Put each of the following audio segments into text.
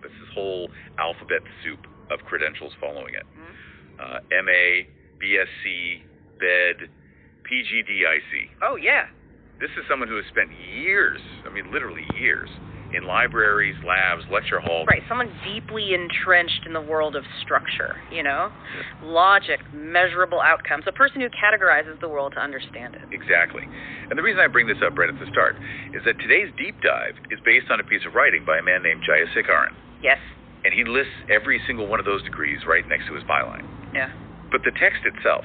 It's this whole alphabet soup of credentials following it. MA, BSc, BEd, PGDIC. Oh, yeah. This is someone who has spent years, literally years, in libraries, labs, lecture halls. Right, someone deeply entrenched in the world of structure, logic, measurable outcomes, a person who categorizes the world to understand it. Exactly. And the reason I bring this up right at the start is that today's deep dive is based on a piece of writing by a man named Jayasekharan. Yes. And he lists every single one of those degrees right next to his byline. Yeah. But the text itself,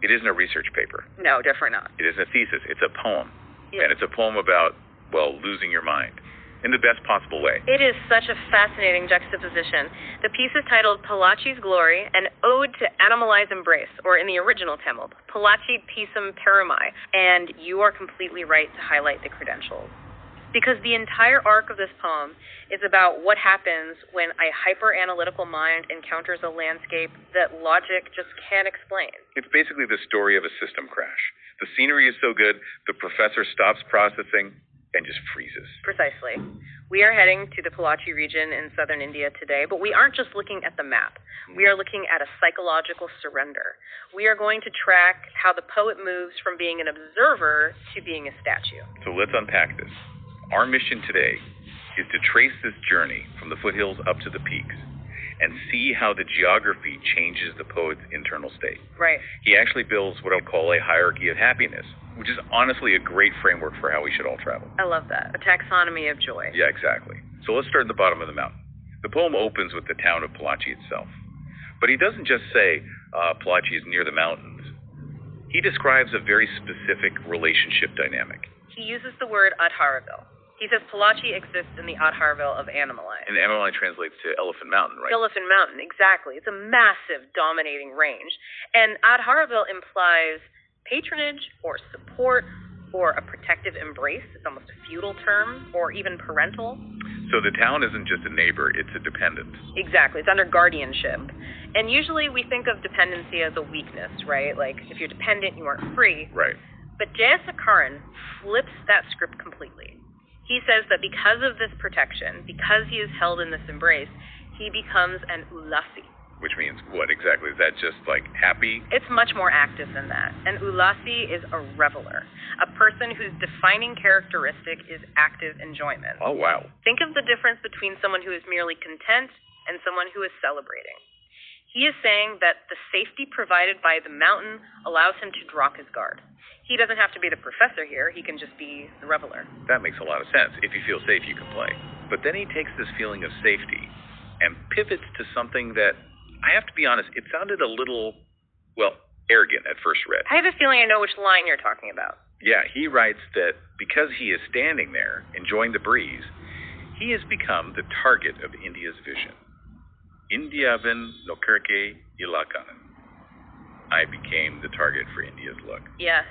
it isn't a research paper. No, definitely not. It isn't a thesis. It's a poem. Yeah. And it's a poem about, losing your mind in the best possible way. It is such a fascinating juxtaposition. The piece is titled Pollachi's Glory, an ode to Animalize Embrace, or in the original Tamil, Pollachi Pisum Perumai. And you are completely right to highlight the credentials. Because the entire arc of this poem is about what happens when a hyper-analytical mind encounters a landscape that logic just can't explain. It's basically the story of a system crash. The scenery is so good, the professor stops processing and just freezes. Precisely. We are heading to the Pollachi region in southern India today, but we aren't just looking at the map. We are looking at a psychological surrender. We are going to track how the poet moves from being an observer to being a statue. So let's unpack this. Our mission today is to trace this journey from the foothills up to the peaks and see how the geography changes the poet's internal state. Right. He actually builds what I'll call a hierarchy of happiness, which is honestly a great framework for how we should all travel. I love that. A taxonomy of joy. Yeah, exactly. So let's start at the bottom of the mountain. The poem opens with the town of Pollachi itself. But he doesn't just say Pollachi is near the mountains. He describes a very specific relationship dynamic. He uses the word Adharaville. He says Pollachi exists in the Adharaville of Animali. And Animali translates to Elephant Mountain, right? Elephant Mountain, exactly. It's a massive, dominating range. And Adharaville implies patronage or support or a protective embrace. It's almost a feudal term, or even parental. So the town isn't just a neighbor, it's a dependent. Exactly. It's under guardianship. And usually we think of dependency as a weakness, right? Like, if you're dependent, you aren't free. Right. But Jayasekharan flips that script completely. He says that because of this protection, because he is held in this embrace, he becomes an ulasi. Which means what exactly? Is that just like happy? It's much more active than that. An ulasi is a reveler, a person whose defining characteristic is active enjoyment. Oh, wow. Think of the difference between someone who is merely content and someone who is celebrating. He is saying that the safety provided by the mountain allows him to drop his guard. He doesn't have to be the professor here. He can just be the reveler. That makes a lot of sense. If you feel safe, you can play. But then he takes this feeling of safety and pivots to something that, I have to be honest, it sounded a little, arrogant at first read. I have a feeling I know which line you're talking about. Yeah, he writes that because he is standing there, enjoying the breeze, he has become the target of India's vision. Indiavan Nokerke Ilakanan. I became the target for India's look. Yes.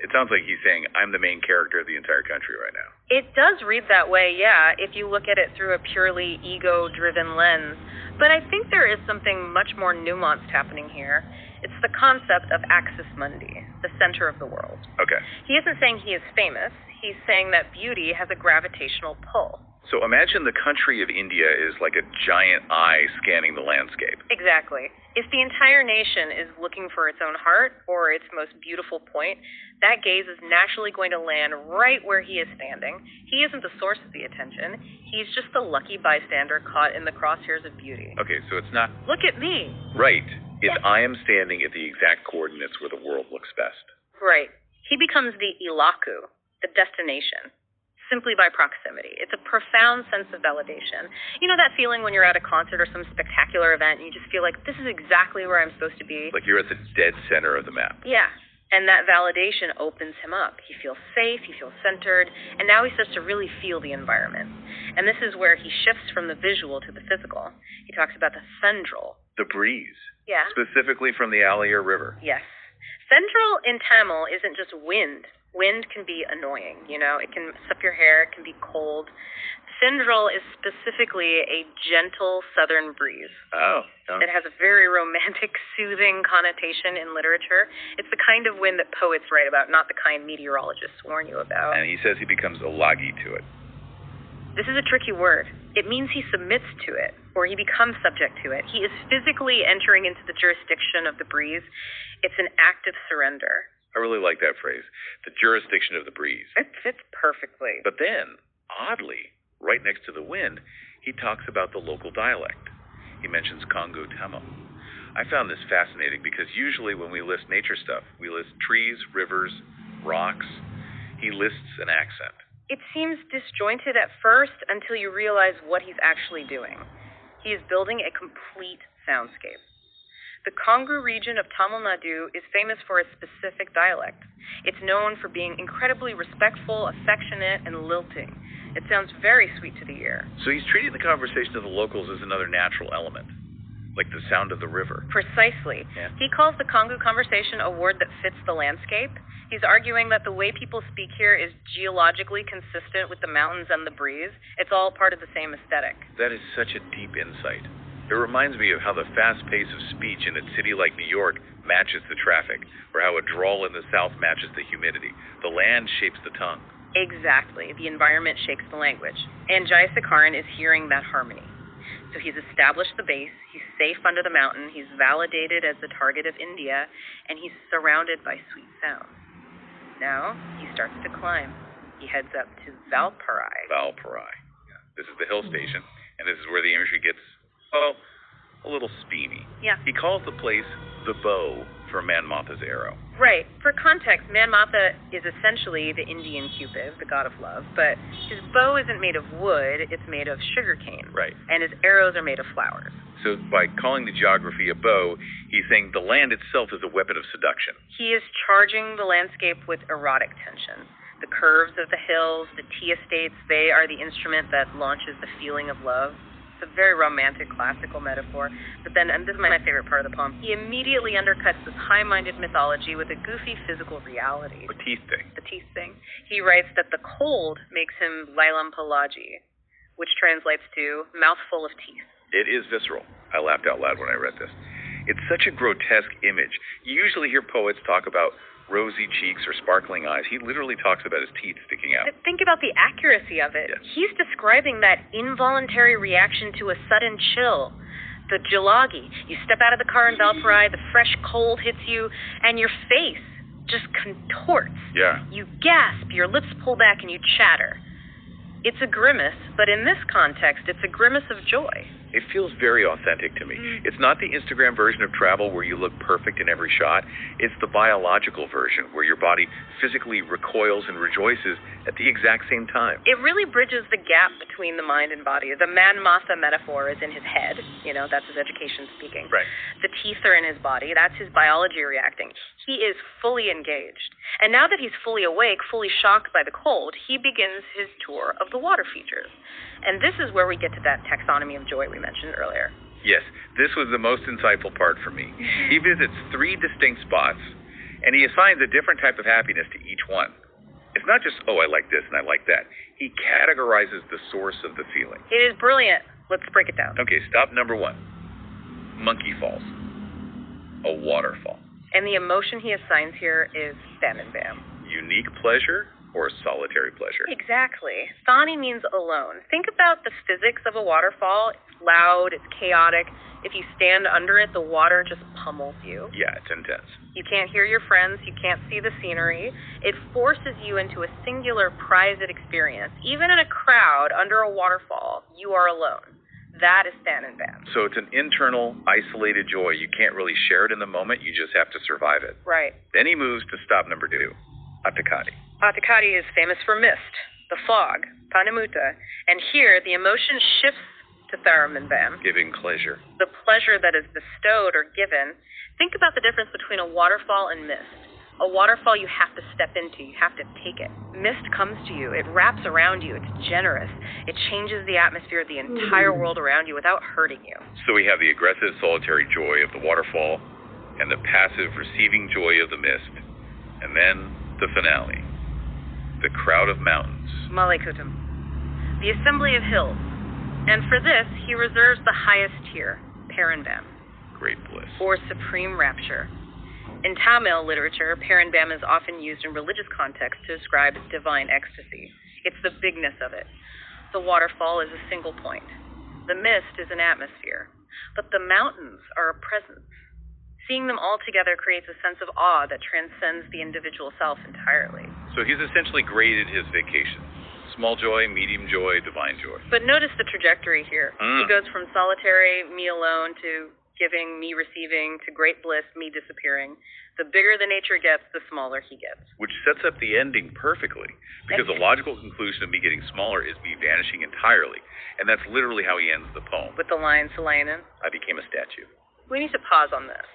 It sounds like he's saying, I'm the main character of the entire country right now. It does read that way, yeah, if you look at it through a purely ego-driven lens. But I think there is something much more nuanced happening here. It's the concept of axis mundi, the center of the world. Okay. He isn't saying he is famous. He's saying that beauty has a gravitational pull. So imagine the country of India is like a giant eye scanning the landscape. Exactly. If the entire nation is looking for its own heart or its most beautiful point, that gaze is naturally going to land right where he is standing. He isn't the source of the attention. He's just the lucky bystander caught in the crosshairs of beauty. Okay, so it's not... Look at me. Right. It's I am standing at the exact coordinates where the world looks best. Right. He becomes the ilaku, the destination, simply by proximity. It's a profound sense of validation. You know that feeling when you're at a concert or some spectacular event and you just feel like, this is exactly where I'm supposed to be? Like you're at the dead center of the map. Yeah. And that validation opens him up. He feels safe, he feels centered, and now he starts to really feel the environment. And this is where he shifts from the visual to the physical. He talks about the central. The breeze. Yeah. Specifically from the Allier River. Yes. Central in Tamil isn't just wind. Wind can be annoying, you know. It can mess up your hair, it can be cold. Central is specifically a gentle southern breeze. Oh. It has a very romantic, soothing connotation in literature. It's the kind of wind that poets write about, not the kind meteorologists warn you about. And he says he becomes a lagi to it. This is a tricky word. It means he submits to it, or he becomes subject to it. He is physically entering into the jurisdiction of the breeze. It's an act of surrender. I really like that phrase, the jurisdiction of the breeze. It fits perfectly. But then, oddly, right next to the wind, he talks about the local dialect. He mentions Congo Tamil. I found this fascinating because usually when we list nature stuff, we list trees, rivers, rocks. He lists an accent. It seems disjointed at first until you realize what he's actually doing. He is building a complete soundscape. The Congo region of Tamil Nadu is famous for its specific dialect. It's known for being incredibly respectful, affectionate, and lilting. It sounds very sweet to the ear. So he's treating the conversation of the locals as another natural element, like the sound of the river. Precisely. Yeah. He calls the Congo conversation a word that fits the landscape. He's arguing that the way people speak here is geologically consistent with the mountains and the breeze. It's all part of the same aesthetic. That is such a deep insight. It reminds me of how the fast pace of speech in a city like New York matches the traffic, or how a drawl in the South matches the humidity. The land shapes the tongue. Exactly. The environment shapes the language. And Jayasekaran is hearing that harmony. So he's established the base, he's safe under the mountain, he's validated as the target of India, and he's surrounded by sweet sounds. Now, he starts to climb. He heads up to Valparai. Valparai. Yeah. This is the hill station, and this is where the imagery gets, well, a little steamy. Yeah. He calls the place the bow for Manmatha's arrow. Right. For context, Manmatha is essentially the Indian Cupid, the god of love, but his bow isn't made of wood, it's made of sugarcane. Right. And his arrows are made of flowers. So by calling the geography a bow, he's saying the land itself is a weapon of seduction. He is charging the landscape with erotic tension. The curves of the hills, the tea estates, they are the instrument that launches the feeling of love. It's a very romantic, classical metaphor. But then, and this is my favorite part of the poem, he immediately undercuts this high-minded mythology with a goofy physical reality. The teeth thing. The teeth thing. He writes that the cold makes him Lailam Pollachi, which translates to mouthful of teeth. It is visceral. I laughed out loud when I read this. It's such a grotesque image. You usually hear poets talk about rosy cheeks or sparkling eyes. He literally talks about his teeth sticking out. Think about the accuracy of it. Yes. He's describing that involuntary reaction to a sudden chill. The jalagi. You step out of the car in Valparai, the fresh cold hits you, and your face just contorts. Yeah. You gasp, your lips pull back, and you chatter. It's a grimace, but in this context, it's a grimace of joy. It feels very authentic to me. It's not the Instagram version of travel where you look perfect in every shot. It's the biological version where your body physically recoils and rejoices at the exact same time. It really bridges the gap between the mind and body. The Manmatha metaphor is in his head. You know, that's his education speaking. Right. The teeth are in his body. That's his biology reacting. He is fully engaged. And now that he's fully awake, fully shocked by the cold, he begins his tour of the water features. And this is where we get to that taxonomy of joy we mentioned earlier. Yes, this was the most insightful part for me. He visits 3 distinct spots, and he assigns a different type of happiness to each one. It's not just, oh, I like this and I like that. He categorizes the source of the feeling. It is brilliant. Let's break it down. Okay, stop number 1. Monkey Falls. A waterfall. And the emotion he assigns here is Bam and Bam. Unique pleasure or solitary pleasure? Exactly. Thani means alone. Think about the physics of a waterfall. It's loud, it's chaotic. If you stand under it, the water just pummels you. Yeah, it's intense. You can't hear your friends, you can't see the scenery. It forces you into a singular private experience. Even in a crowd under a waterfall, you are alone. That is Stan and Bam. So it's an internal, isolated joy. You can't really share it in the moment, you just have to survive it. Right. Then he moves to stop number 2, Atakati. Atakati is famous for mist, the fog, Panamuta, and here the emotion shifts to Tharam and Bam. Giving pleasure. The pleasure that is bestowed or given. Think about the difference between a waterfall and mist. A waterfall you have to step into, you have to take it. Mist comes to you, it wraps around you, it's generous. It changes the atmosphere of the entire world around you without hurting you. So we have the aggressive, solitary joy of the waterfall and the passive, receiving joy of the mist. And then the finale. The crowd of mountains. Malaikutam. The assembly of hills. And for this, he reserves the highest tier, Paranbam. Great bliss. Or supreme rapture. In Tamil literature, Paranbam is often used in religious context to describe divine ecstasy. It's the bigness of it. The waterfall is a single point. The mist is an atmosphere. But the mountains are a presence. Seeing them all together creates a sense of awe that transcends the individual self entirely. So he's essentially graded his vacation. Small joy, medium joy, divine joy. But notice the trajectory here. He goes from solitary, me alone, to giving, me receiving, to great bliss, me disappearing. The bigger the nature gets, the smaller he gets. Which sets up the ending perfectly, because the logical conclusion of me getting smaller is me vanishing entirely. And that's literally how he ends the poem. With the line, Selanin. I became a statue. We need to pause on this.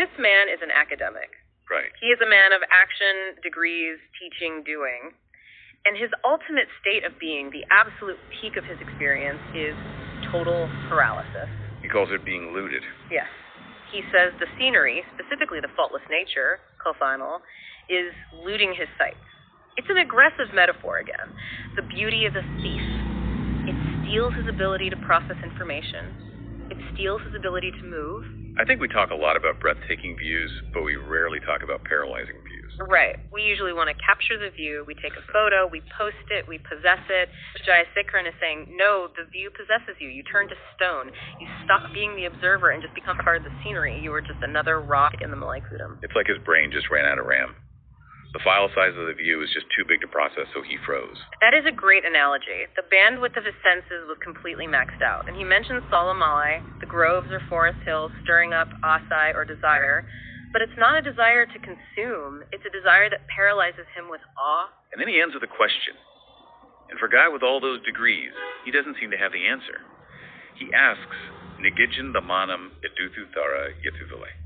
This man is an academic. Right. He is a man of action, degrees, teaching, doing. And his ultimate state of being, the absolute peak of his experience, is total paralysis. He calls it being looted. Yes. He says the scenery, specifically the faultless nature, co-final, is looting his sight. It's an aggressive metaphor again. The beauty is a thief. It steals his ability to process information. It steals his ability to move. I think we talk a lot about breathtaking views, but we rarely talk about paralyzing views. Right. We usually want to capture the view. We take a photo, we post it, we possess it. Jayasekharan is saying, no, the view possesses you. You turn to stone. You stop being the observer and just become part of the scenery. You are just another rock in the Malaikutam. It's like his brain just ran out of RAM. The file size of the view was just too big to process, so he froze. That is a great analogy. The bandwidth of his senses was completely maxed out. And he mentions Salamalai, the groves or forest hills, stirring up asai or desire. But it's not a desire to consume. It's a desire that paralyzes him with awe. And then he ends with a question. And for a guy with all those degrees, he doesn't seem to have the answer. He asks, Nigijin damanam eduthu thara yetuvile.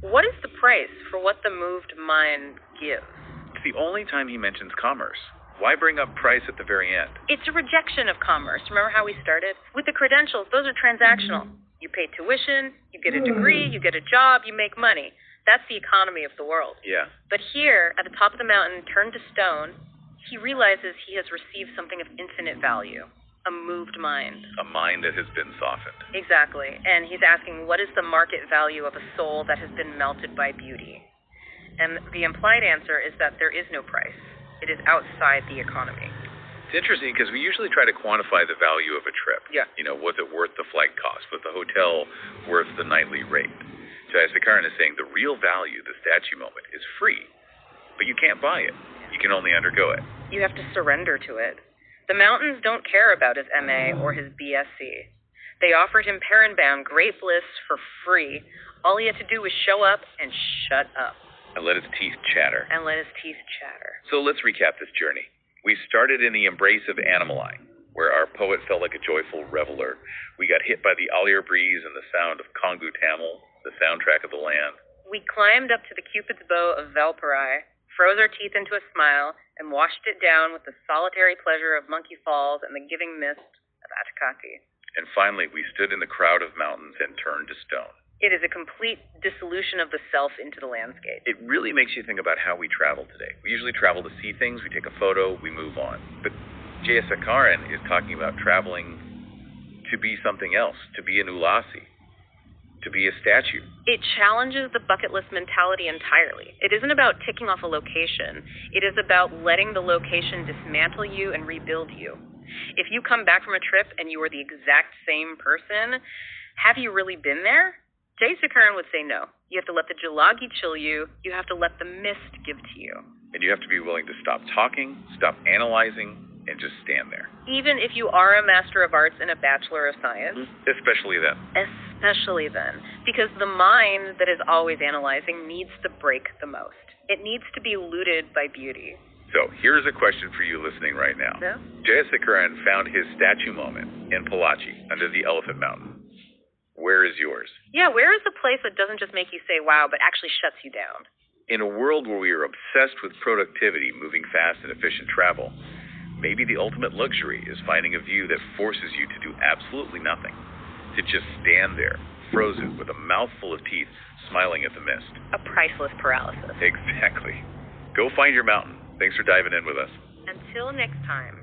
What is the price for what the moved mind gives? It's the only time he mentions commerce. Why bring up price at the very end? It's a rejection of commerce. Remember how we started? With the credentials, those are transactional. You pay tuition, you get a degree, you get a job, you make money. That's the economy of the world. Yeah. But here, at the top of the mountain, turned to stone, he realizes he has received something of infinite value. A moved mind. A mind that has been softened. Exactly. And he's asking, what is the market value of a soul that has been melted by beauty? And the implied answer is that there is no price. It is outside the economy. It's interesting because we usually try to quantify the value of a trip. Yeah. You know, was it worth the flight cost? Was the hotel worth the nightly rate? Jayasekharan is saying the real value, the statue moment, is free. But you can't buy it. You can only undergo it. You have to surrender to it. The mountains don't care about his MA or his BSc. They offered him Paranbound, great bliss, for free. All he had to do was show up and shut up. And let his teeth chatter. So let's recap this journey. We started in the embrace of Animali, where our poet felt like a joyful reveler. We got hit by the Alier breeze and the sound of Kongu Tamil, the soundtrack of the land. We climbed up to the Cupid's bow of Valparai, froze our teeth into a smile, and washed it down with the solitary pleasure of Monkey Falls and the giving mist of Atakaki. And finally, we stood in the crowd of mountains and turned to stone. It is a complete dissolution of the self into the landscape. It really makes you think about how we travel today. We usually travel to see things, we take a photo, we move on. But Jayasekharan is talking about traveling to be something else, to be an ulasi, to be a statue. It challenges the bucket list mentality entirely. It isn't about ticking off a location. It is about letting the location dismantle you and rebuild you. If you come back from a trip and you are the exact same person, have you really been there? Jayasekharan would say no. You have to let the jalagi chill you. You have to let the mist give to you. And you have to be willing to stop talking, stop analyzing, and just stand there. Even if you are a Master of Arts and a Bachelor of Science. Especially then. Especially then. Because the mind that is always analyzing needs to break the most. It needs to be looted by beauty. So here's a question for you listening right now. Yeah? Jayasekharan found his statue moment in Pollachi, under the Elephant Mountain. Where is yours? Yeah, where is the place that doesn't just make you say, wow, but actually shuts you down? In a world where we are obsessed with productivity, moving fast and efficient travel, maybe the ultimate luxury is finding a view that forces you to do absolutely nothing, to just stand there, frozen, with a mouthful of teeth, smiling at the mist. A priceless paralysis. Exactly. Go find your mountain. Thanks for diving in with us. Until next time.